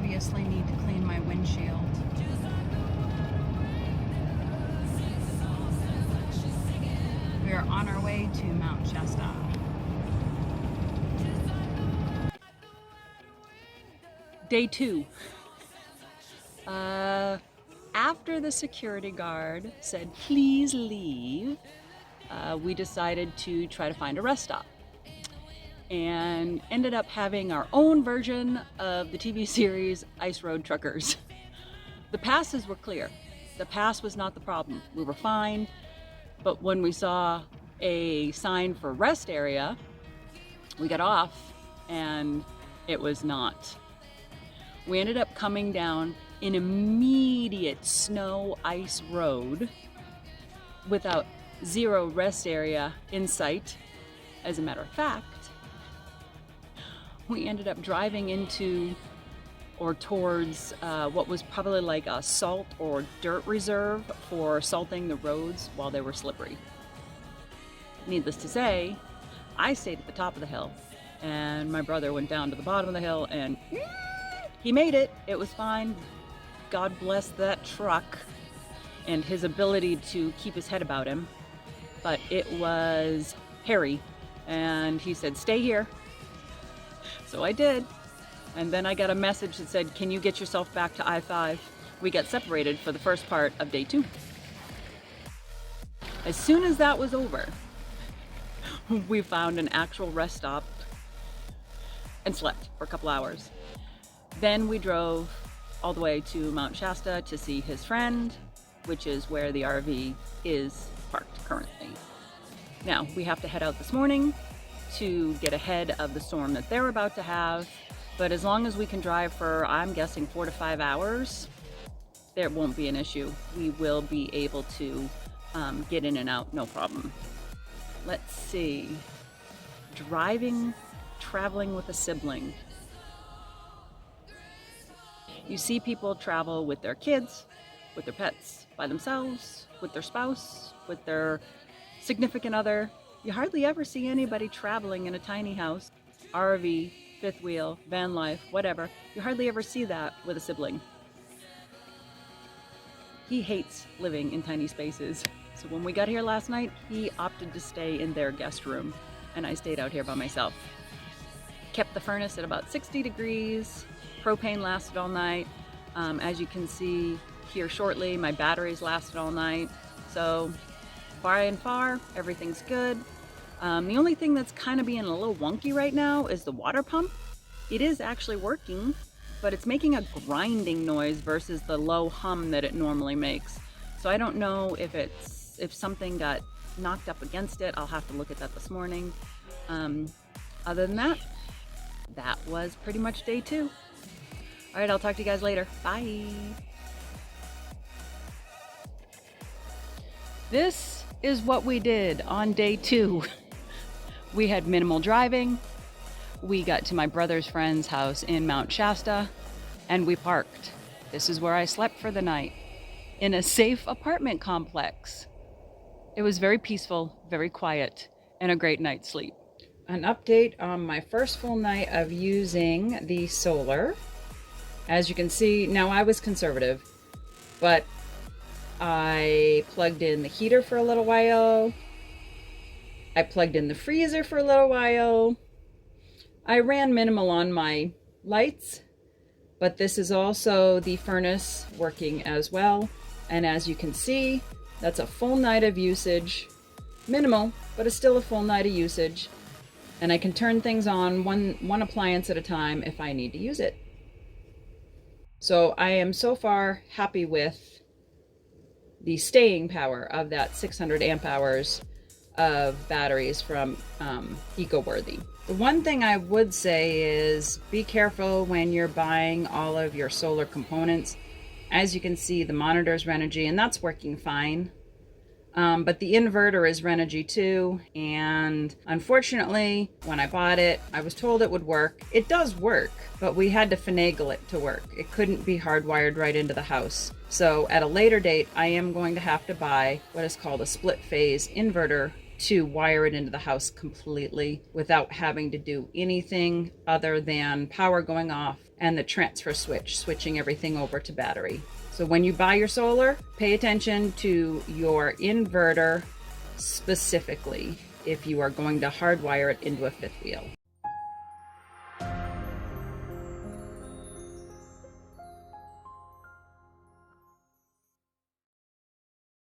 obviously need to clean my windshield. We are on our way to Mount Shasta. Day 2. After the security guard said, please leave, we decided to try to find a rest stop. And ended up having our own version of the TV series Ice Road Truckers. The passes were clear. The pass was not the problem. We were fine. But when we saw a sign for rest area, we got off and it was not. We ended up coming down an immediate snow ice road without zero rest area in sight. As a matter of fact, we ended up driving into or towards what was probably like a salt or dirt reserve for salting the roads while they were slippery. Needless to say, I stayed at the top of the hill and my brother went down to the bottom of the hill and he made it. It was fine. God bless that truck and his ability to keep his head about him. But it was hairy and he said, stay here. So I did. And then I got a message that said, can you get yourself back to I-5? We got separated for the first part of day 2. As soon as that was over, we found an actual rest stop and slept for a couple hours. Then we drove all the way to Mount Shasta to see his friend, which is where the RV is parked currently. Now, we have to head out this morning to get ahead of the storm that they're about to have. But as long as we can drive for, I'm guessing, 4 to 5 hours, there won't be an issue. We will be able to get in and out, no problem. Let's see. Traveling with a sibling. You see people travel with their kids, with their pets, by themselves, with their spouse, with their significant other. You hardly ever see anybody traveling in a tiny house, RV, fifth wheel, van life, whatever. You hardly ever see that with a sibling. He hates living in tiny spaces. So when we got here last night, he opted to stay in their guest room and I stayed out here by myself. Kept the furnace at about 60 degrees. Propane lasted all night. As you can see here shortly, my batteries lasted all night. So by and far, everything's good. The only thing that's kind of being a little wonky right now is the water pump. It is actually working, but it's making a grinding noise versus the low hum that it normally makes. So I don't know if something got knocked up against it. I'll have to look at that this morning. Other than that, that was pretty much day 2. All right, I'll talk to you guys later. Bye. This is what we did on day 2. We had minimal driving. We got to my brother's friend's house in Mount Shasta and we parked. This is where I slept for the night, in a safe apartment complex. It was very peaceful, very quiet, and a great night's sleep. An update on my first full night of using the solar. As you can see, now I was conservative, but I plugged in the heater for a little while. I plugged in the freezer for a little while. I ran minimal on my lights, but this is also the furnace working as well. And as you can see, that's a full night of usage. Minimal, but it's still a full night of usage. And I can turn things on one appliance at a time if I need to use it. So I am so far happy with the staying power of that 600 amp hours of batteries from EcoWorthy. The one thing I would say is be careful when you're buying all of your solar components. As you can see, the monitor's Renogy, and that's working fine. But the inverter is Renogy too, and unfortunately, when I bought it, I was told it would work. It does work, but we had to finagle it to work. It couldn't be hardwired right into the house. So at a later date, I am going to have to buy what is called a split phase inverter to wire it into the house completely without having to do anything other than power going off and the transfer switch, switching everything over to battery. So when you buy your solar, pay attention to your inverter specifically if you are going to hardwire it into a fifth wheel.